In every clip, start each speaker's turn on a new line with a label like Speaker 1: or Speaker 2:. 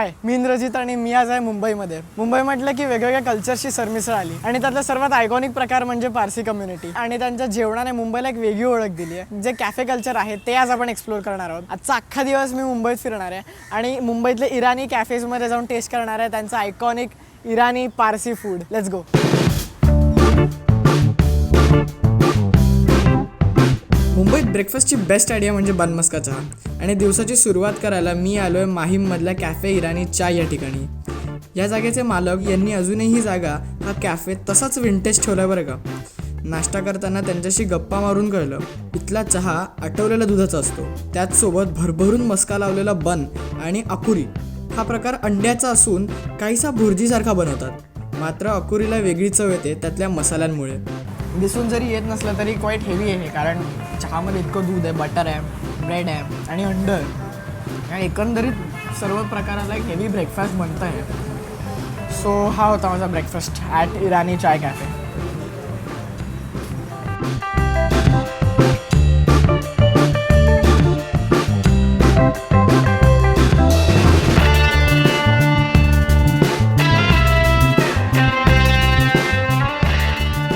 Speaker 1: हाय, मी इंद्रजीत आणि मी आज आहे मुंबईमध्ये. मुंबई म्हटलं की वेगवेगळ्या कल्चरची सरमिसळ आली आणि त्यातला सर्वात आयकॉनिक प्रकार म्हणजे पारसी कम्युनिटी आणि त्यांच्या जेवणाने मुंबईला एक वेगळी ओळख दिली आहे. जे कॅफे कल्चर आहे ते आज आपण एक्सप्लोर करणार आहोत. आजचा अख्खा दिवस मी मुंबईत फिरणार आहे आणि मुंबईतले इराणी कॅफेजमध्ये जाऊन टेस्ट करणार आहे त्यांचं iconic Irani Parsi food. Let's go. मुंबईत ब्रेकफास्टची बेस्ट आयडिया म्हणजे बन मस्का चहा आणि दिवसाची सुरुवात करायला मी आलो आहे माहीममधल्या कॅफे इराणी चाय या ठिकाणी. या जागेचे मालक यांनी अजूनही ही जागा हा कॅफे तसाच विंटेज ठेवला बरं का. नाश्ता करताना त्यांच्याशी गप्पा मारून कळलं इथला चहा आटवलेल्या दुधाचा असतो, त्याचसोबत भरभरून मस्का लावलेला बन आणि अकुरी. हा प्रकार अंड्याचा असून काहीसा भुर्जीसारखा बनवतात, मात्र अकुरीला वेगळी चव येते त्यातल्या मसाल्यांमुळे. दिसून जरी येत नसलं तरी क्वाईट हेवी आहे कारण चहामध्ये इतकं दूध आहे, बटर आहे, ब्रेड आहे आणि अंड आहे आणि एकंदरीत सर्व प्रकाराला एक हेवी ब्रेकफास्ट बनतं आहे. सो हा होता माझा breakfast at Irani chai cafe.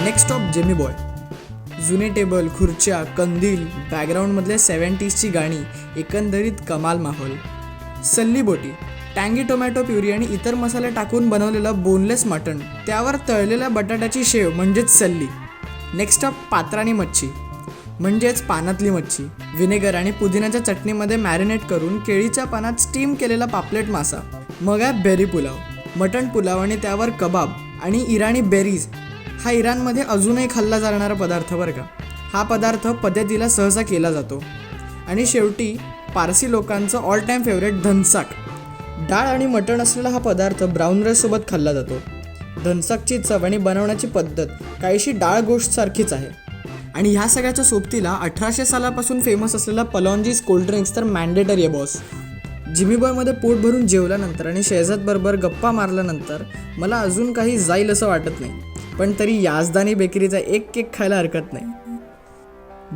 Speaker 1: Next stop Jamie boy. जुने टेबल, खुर्च्या, कंदील, बॅकग्राऊंडमधले 70sची गाणी, एकंदरीत कमाल माहोल. सल्ली बोटी, टँगी टोमॅटो प्युरी आणि इतर मसाले टाकून बनवलेलं बोनलेस मटण, त्यावर तळलेल्या बटाट्याची शेव म्हणजेच सल्ली. नेक्स्ट स्टॉप पात्रानी मच्छी म्हणजेच पानातली मच्छी. व्हिनेगर आणि पुदिन्याच्या चटणीमध्ये मॅरिनेट करून केळीच्या पानात स्टीम केलेला पापलेट मासा. मग आहे बेरी पुलाव, मटण पुलाव आणि त्यावर कबाब आणि इराणी बेरीज. हा इराणमध्ये अजूनही खाल्ला जाणारा पदार्थ बरं का. हा पदार्थ पद्धतीला सहसा केला जातो. आणि शेवटी पारसी लोकांचं ऑल टाईम फेवरेट धनसाक. डाळ आणि मटण असलेला हा पदार्थ ब्राऊन राईससोबत खाल्ला जातो. धनसाकची चव आणि बनवण्याची पद्धत काहीशी डाळ गोष्टसारखीच आहे. आणि ह्या सगळ्याच्या सोबतीला 1800 सालापासून फेमस असलेला पलॉन्जीस कोल्ड्रिंक्स तर मॅन्डेटरी आहे बॉस. जिमी बॉयमध्ये पोट भरून जेवल्यानंतर आणि शेहजाद बरोबर गप्पा मारल्यानंतर मला अजून काही जाईल असं वाटत नाही, पण तरी याजदानी बेकरीचा एक केक खायला हरकत नाही.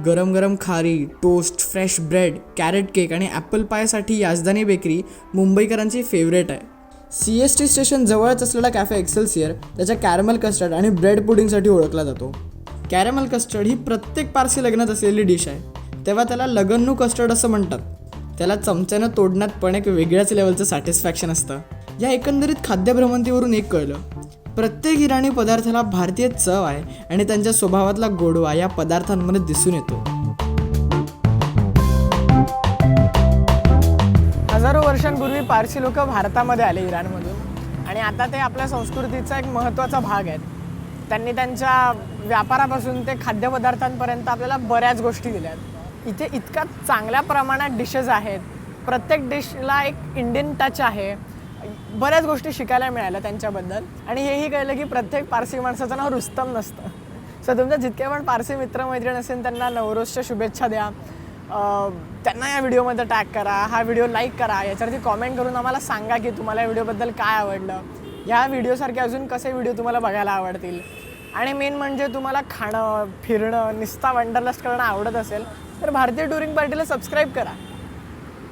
Speaker 1: गरम गरम खारी, toast, fresh bread, carrot cake आणि ॲपल पायसाठी याजदानी बेकरी मुंबईकरांची फेवरेट आहे. CST स्टेशन जवळच असलेला कॅफे एक्सेल्सियर त्याच्या कॅरमल कस्टर्ड आणि ब्रेड पुडिंगसाठी ओळखला जातो. कॅरमल कस्टर्ड ही प्रत्येक पारसी लग्नात असलेली डिश आहे, तेव्हा त्याला लगन्नू कस्टर्ड असं म्हणतात. त्याला चमच्यानं तोडण्यात पण एक वेगळ्याच लेवलचं सॅटिस्फॅक्शन असतं. या एकंदरीत खाद्यभ्रमंतीवरून एक कळलं, प्रत्येक इराणी पदार्थाला भारतीय चव आहे आणि त्यांच्या स्वभावातला गोडवा या पदार्थांमध्ये दिसून येतो. हजारो वर्षांपूर्वी पारसी लोक भारतामध्ये आले इराणमधून आणि आता ते आपल्या संस्कृतीचा एक महत्त्वाचा भाग आहेत. त्यांनी त्यांच्या व्यापारापासून ते खाद्यपदार्थांपर्यंत आपल्याला बऱ्याच गोष्टी दिल्या आहेत. इथे इतका चांगल्या प्रमाणात डिशेस आहेत, प्रत्येक डिशला एक इंडियन टच आहे. बऱ्याच गोष्टी शिकायला मिळाल्या त्यांच्याबद्दल आणि हेही कळलं की प्रत्येक पारसी माणसाचं नाव रुस्तम नसतं. सो तुमच्या जितके पण पारसी मित्रमैत्रीण असेल त्यांना नवरोजच्या शुभेच्छा द्या, त्यांना या व्हिडिओमध्ये टॅग करा, हा व्हिडिओ लाईक करा, याच्यावरती कॉमेंट करून आम्हाला सांगा की तुम्हाला या व्हिडिओबद्दल काय आवडलं, या व्हिडिओसारखे अजून कसे व्हिडिओ तुम्हाला बघायला आवडतील. आणि मेन म्हणजे तुम्हाला खाणं, फिरणं, निस्ता वंडरलस्ट करणं आवडत असेल तर भारतीय टुरिंग पार्टीला सबस्क्राईब करा.